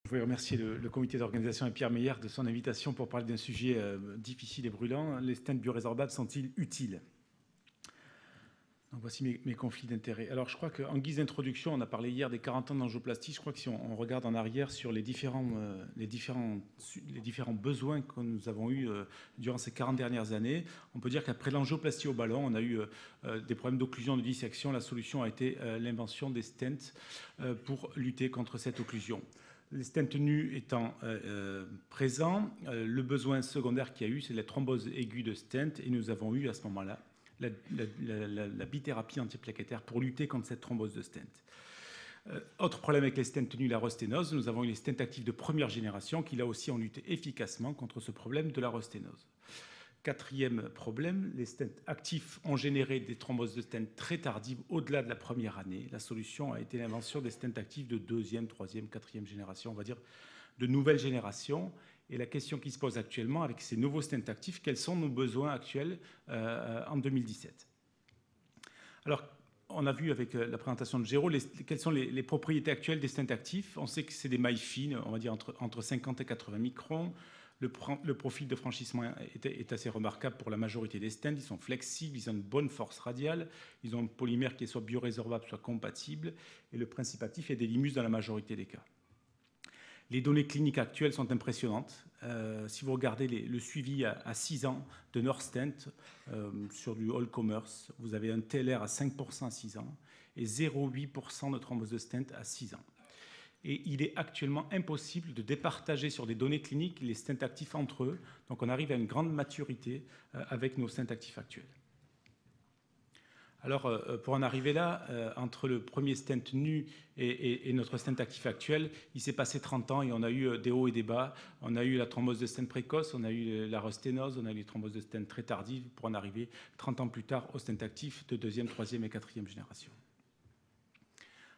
Je voulais remercier le comité d'organisation et Pierre Meyer de son invitation pour parler d'un sujet difficile et brûlant. Les stents biorésorbables sont-ils utiles? Donc voici mes conflits d'intérêts. Alors je crois qu'en guise d'introduction, on a parlé hier des 40 ans d'angioplastie. Je crois que si on regarde en arrière sur les différents besoins que nous avons eus durant ces 40 dernières années, on peut dire qu'après l'angioplastie au ballon, on a eu des problèmes d'occlusion, de dissection. La solution a été l'invention des stents pour lutter contre cette occlusion. Les stents nus étant présents, le besoin secondaire qu'il y a eu, c'est la thrombose aiguë de stent, et nous avons eu à ce moment-là la bithérapie antiplaquettaire pour lutter contre cette thrombose de stent. Autre problème avec les stents nus, la rosténose, nous avons eu les stents actifs de première génération qui là aussi ont lutté efficacement contre ce problème de la rosténose. Quatrième problème, les stents actifs ont généré des thromboses de stent très tardives au-delà de la première année. La solution a été l'invention des stents actifs de deuxième, troisième, quatrième génération, on va dire de nouvelle génération. Et la question qui se pose actuellement avec ces nouveaux stents actifs, quels sont nos besoins actuels en 2017? Alors, on a vu avec la présentation de Géraud quelles sont les propriétés actuelles des stents actifs. On sait que c'est des mailles fines, on va dire entre 50 et 80 microns. Le profil de franchissement est assez remarquable pour la majorité des stents. Ils sont flexibles, ils ont une bonne force radiale, ils ont un polymère qui est soit biorésorbable, soit compatible. Et le principe actif est des limus dans la majorité des cas. Les données cliniques actuelles sont impressionnantes. Si vous regardez le suivi à 6 ans de Norstent sur du all commerce, vous avez un TLR à 5% à 6 ans et 0,8% de thrombose de stent à 6 ans. Et il est actuellement impossible de départager sur des données cliniques les stents actifs entre eux. Donc on arrive à une grande maturité avec nos stents actifs actuels. Alors, pour en arriver là, entre le premier stent nu et notre stent actif actuel, il s'est passé 30 ans et on a eu des hauts et des bas. On a eu la thrombose de stent précoce, on a eu la rosténose, on a eu les thromboses de stent très tardives pour en arriver 30 ans plus tard au stent actif de deuxième, troisième et quatrième génération.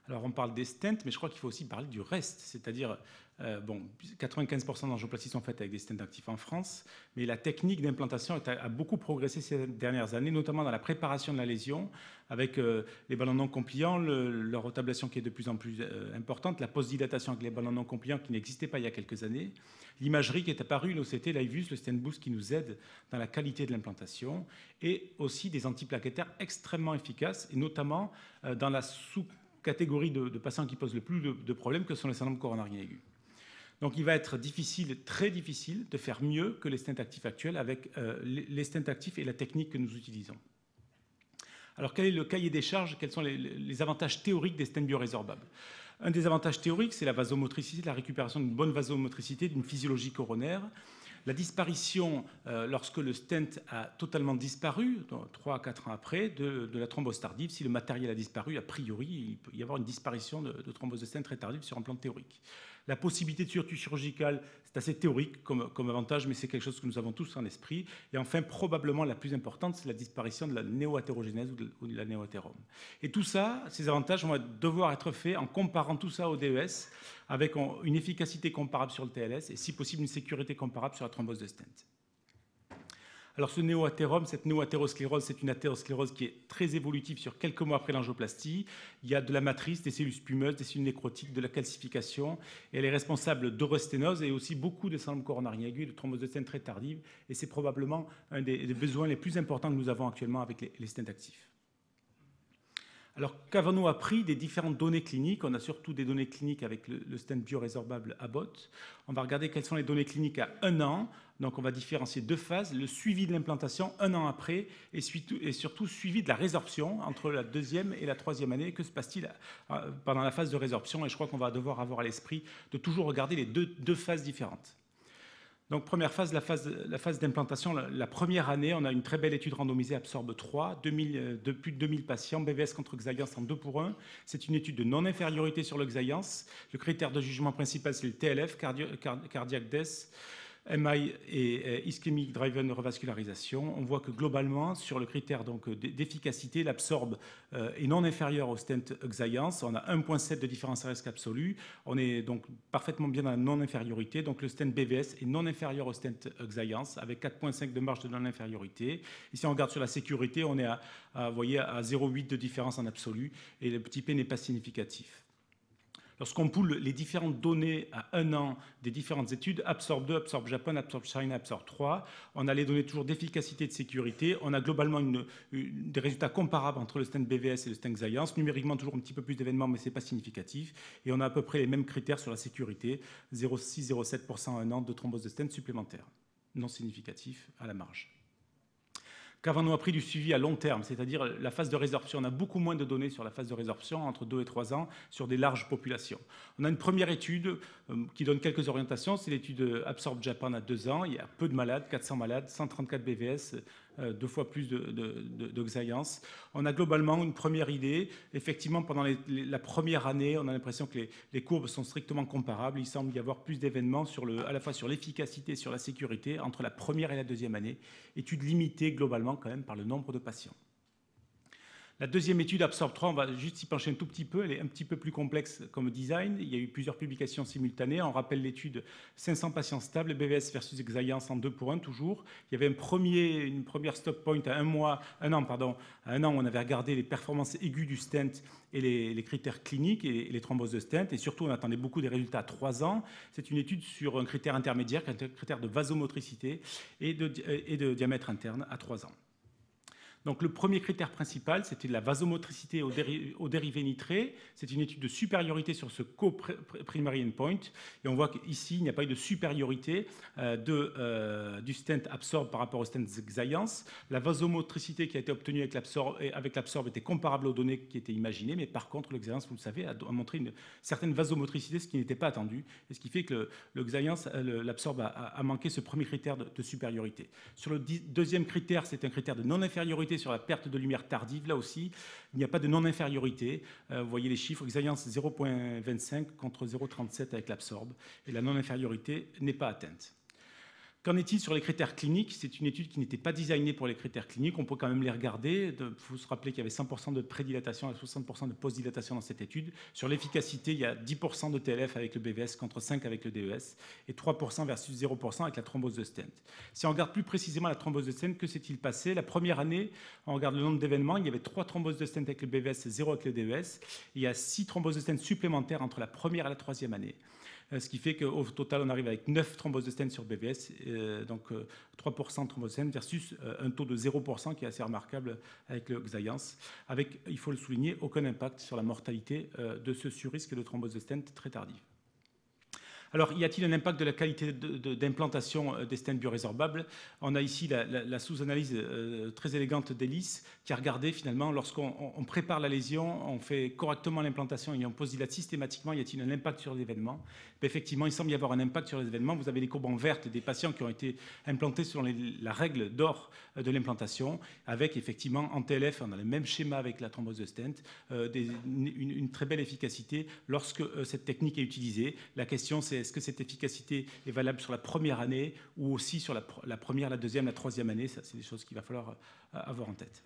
Alors, on parle des stents, mais je crois qu'il faut aussi parler du reste, c'est-à-dire, 95% d'angioplasties sont faites avec des stents actifs en France, mais la technique d'implantation a beaucoup progressé ces dernières années, notamment dans la préparation de la lésion, avec les ballons non compliants, leur rotablation qui est de plus en plus importante, la post-dilatation avec les ballons non compliants qui n'existaient pas il y a quelques années, l'imagerie qui est apparue, l'OCT, l'IVUS, le stent boost qui nous aide dans la qualité de l'implantation, et aussi des antiplaquettaires extrêmement efficaces, et notamment dans la catégorie de patients qui posent le plus de problèmes, que sont les syndromes coronariens aigus. Donc il va être difficile, très difficile, de faire mieux que les stents actifs actuels avec les stents actifs et la technique que nous utilisons. Alors quel est le cahier des charges? Quels sont les avantages théoriques des stents biorésorbables? Un des avantages théoriques, c'est la vasomotricité, la récupération d'une bonne vasomotricité, d'une physiologie coronaire. La disparition, lorsque le stent a totalement disparu, 3 à 4 ans après, de la thrombose tardive. Si le matériel a disparu, a priori, il peut y avoir une disparition de thrombose de stent très tardive sur un plan théorique. La possibilité de suture chirurgicale, c'est assez théorique comme avantage, mais c'est quelque chose que nous avons tous en esprit. Et enfin, probablement la plus importante, c'est la disparition de la néoathérogénèse ou de la néoathérome. Et tout ça, ces avantages vont devoir être faits en comparant tout ça au DES, avec une efficacité comparable sur le TLS et si possible une sécurité comparable sur la thrombose de stent. Alors ce néoathérome, cette néoathérosclérose, c'est une athérosclérose qui est très évolutive sur quelques mois après l'angioplastie. Il y a de la matrice, des cellules spumeuses, des cellules nécrotiques, de la calcification. Et elle est responsable d'eurosténose et aussi beaucoup de syndrome coronarien aigu, de thrombose de stent très tardive. Et c'est probablement un des besoins les plus importants que nous avons actuellement avec les stents actifs. Alors, qu'avons-nous appris des différentes données cliniques? On a surtout des données cliniques avec le stent biorésorbable Abbott. On va regarder quelles sont les données cliniques à 1 an. Donc, on va différencier 2 phases. Le suivi de l'implantation 1 an après et surtout suivi de la résorption entre la 2e et la 3e année. Que se passe-t-il pendant la phase de résorption? Et je crois qu'on va devoir avoir à l'esprit de toujours regarder les deux phases différentes. Donc, première phase, la phase d'implantation. La première année, on a une très belle étude randomisée Absorbe 3, de plus de 2000 patients, BVS contre Xience en 2 pour 1. C'est une étude de non-infériorité sur le Xience. Le critère de jugement principal, c'est le TLF, cardiac death, MI et ischemic driven revascularisation. On voit que globalement, sur le critère d'efficacité, l'Absorbe est non inférieur au stent Xience. On a 1,7 de différence à risque absolu. On est donc parfaitement bien dans la non-infériorité. Donc le stent BVS est non inférieur au stent Xience avec 4,5 de marge de non-infériorité. Ici, on regarde sur la sécurité, on est à 0,8 de différence en absolu et le petit p n'est pas significatif. Lorsqu'on poule les différentes données à 1 an des différentes études, Absorb 2, Absorb Japan, Absorb China, Absorb 3, on a les données toujours d'efficacité et de sécurité. On a globalement des résultats comparables entre le stent BVS et le stent Xience. Numériquement, toujours un petit peu plus d'événements, mais ce n'est pas significatif. Et on a à peu près les mêmes critères sur la sécurité, 0,6-0,7% à 1 an de thrombose de stent supplémentaire, non significatif à la marge. Qu'avons-nous appris du suivi à long terme, c'est-à-dire la phase de résorption? On a beaucoup moins de données sur la phase de résorption, entre 2 et 3 ans, sur des larges populations. On a une première étude qui donne quelques orientations, c'est l'étude Absorb Japan à 2 ans. Il y a peu de malades, 400 malades, 134 BVS, 2 fois plus de Xience. On a globalement une première idée. Effectivement, pendant la première année, on a l'impression que les courbes sont strictement comparables. Il semble y avoir plus d'événements à la fois sur l'efficacité et sur la sécurité entre la première et la deuxième année. Étude limitée globalement quand même par le nombre de patients. La deuxième étude, Absorb 3, on va juste s'y pencher un tout petit peu. Elle est un petit peu plus complexe comme design. Il y a eu plusieurs publications simultanées. On rappelle l'étude 500 patients stables, BVS versus Xience en 2 pour 1 toujours. Il y avait une première stop point à un an, où on avait regardé les performances aiguës du stent et les critères cliniques et les thromboses de stent. Et surtout, on attendait beaucoup des résultats à 3 ans. C'est une étude sur un critère intermédiaire, un critère de vasomotricité et de diamètre interne à 3 ans. Donc le premier critère principal, c'était la vasomotricité au dérivé nitré. C'est une étude de supériorité sur ce co-primary endpoint. Et on voit qu'ici, il n'y a pas eu de supériorité du stent Absorb par rapport au stent Xience. La vasomotricité qui a été obtenue avec l'Absorb était comparable aux données qui étaient imaginées, mais par contre, le Xience, vous le savez, a montré une certaine vasomotricité, ce qui n'était pas attendu, et ce qui fait que l'Absorb a manqué ce premier critère de supériorité. Sur le deuxième critère, c'est un critère de non-infériorité sur la perte de lumière tardive. Là aussi, il n'y a pas de non-infériorité. Vous voyez les chiffres, Xience 0,25 contre 0,37 avec l'Absorb. Et la non-infériorité n'est pas atteinte. Qu'en est-il sur les critères cliniques? C'est une étude qui n'était pas designée pour les critères cliniques. On peut quand même les regarder. Il faut se rappeler qu'il y avait 100% de prédilatation et 60% de postdilatation dans cette étude. Sur l'efficacité, il y a 10% de TLF avec le BVS contre 5% avec le DES et 3% versus 0% avec la thrombose de stent. Si on regarde plus précisément la thrombose de stent, que s'est-il passé? La première année, on regarde le nombre d'événements. Il y avait 3 thromboses de stent avec le BVS et 0 avec le DES. Il y a 6 thromboses de stent supplémentaires entre la première et la troisième année. Ce qui fait qu'au total, on arrive avec 9 thromboses de stent sur BVS, donc 3% de thrombose de stent versus un taux de 0% qui est assez remarquable avec le Xience, avec, il faut le souligner, aucun impact sur la mortalité de ce surrisque de thrombose de stent très tardive. Alors, y a-t-il un impact de la qualité d'implantation des stents biorésorbables? On a ici la sous-analyse très élégante d'Ellis qui a regardé finalement, lorsqu'on prépare la lésion, on fait correctement l'implantation et on postdilate systématiquement, y a-t-il un impact sur les événements? Effectivement, il semble y avoir un impact sur les événements. Vous avez les courbes en verte des patients qui ont été implantés selon la règle d'or de l'implantation, avec effectivement en TLF, on a le même schéma avec la thrombose de stent, une très belle efficacité lorsque cette technique est utilisée. La question, c'est est-ce que cette efficacité est valable sur la première année ou aussi sur la première, la deuxième, la troisième année? Ça, c'est des choses qu'il va falloir avoir en tête.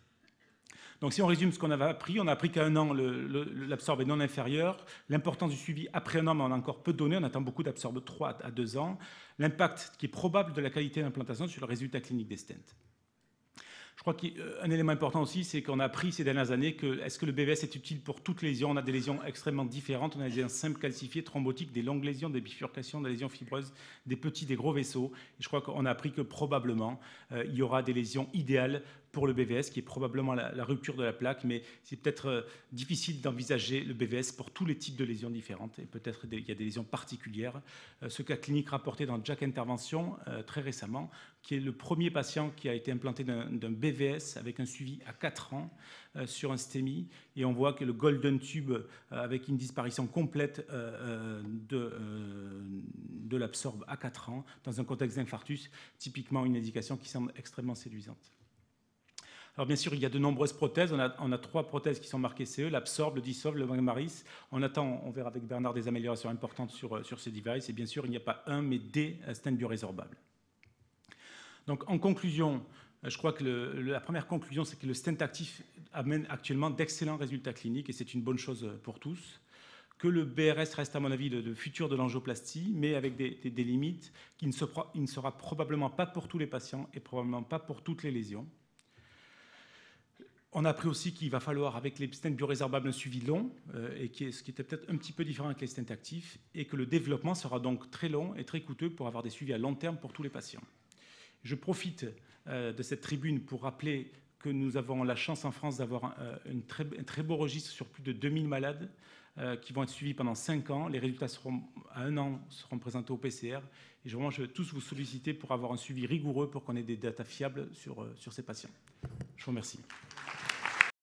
Donc si on résume ce qu'on avait appris, on a appris qu'à 1 an, l'Absorb est non inférieur. L'importance du suivi après 1 an, mais on a encore peu de données. On attend beaucoup d'Absorb 3 à 2 ans. L'impact qui est probable de la qualité d'implantation sur le résultat clinique des stents. Je crois qu'un élément important aussi, c'est qu'on a appris ces dernières années que est-ce que le BVS est utile pour toutes les lésions? On a des lésions extrêmement différentes. On a des lésions simples calcifiées, thrombotiques, des longues lésions, des bifurcations, des lésions fibreuses, des petits, des gros vaisseaux. Et je crois qu'on a appris que probablement, il y aura des lésions idéales pour le BVS, qui est probablement la rupture de la plaque, mais c'est peut-être difficile d'envisager le BVS pour tous les types de lésions différentes, et peut-être il y a des lésions particulières. Ce cas clinique rapporté dans Jack Intervention très récemment, qui est le premier patient qui a été implanté d'un BVS avec un suivi à 4 ans sur un STEMI, et on voit que le Golden Tube, avec une disparition complète de l'Absorb à 4 ans, dans un contexte d'infarctus, typiquement une indication qui semble extrêmement séduisante. Alors bien sûr, il y a de nombreuses prothèses. On a 3 prothèses qui sont marquées CE, l'Absorb, le Dissolve, le Magmaris. On attend, on verra avec Bernard, des améliorations importantes sur ces devices. Et bien sûr, il n'y a pas un, mais des stents biorésorbables. Donc en conclusion, je crois que la première conclusion, c'est que le stent actif amène actuellement d'excellents résultats cliniques et c'est une bonne chose pour tous. Que le BRS reste, à mon avis, le futur de l'angioplastie, mais avec des limites, il ne sera probablement pas pour tous les patients et probablement pas pour toutes les lésions. On a appris aussi qu'il va falloir, avec les stents biorésorbables, un suivi long, ce qui était peut-être un petit peu différent avec les stents actifs, et que le développement sera donc très long et très coûteux pour avoir des suivis à long terme pour tous les patients. Je profite de cette tribune pour rappeler que nous avons la chance en France d'avoir un très beau registre sur plus de 2000 malades qui vont être suivis pendant 5 ans. Les résultats à 1 an seront présentés au PCR. Et je veux tous vous solliciter pour avoir un suivi rigoureux pour qu'on ait des datas fiables sur ces patients. Je vous remercie.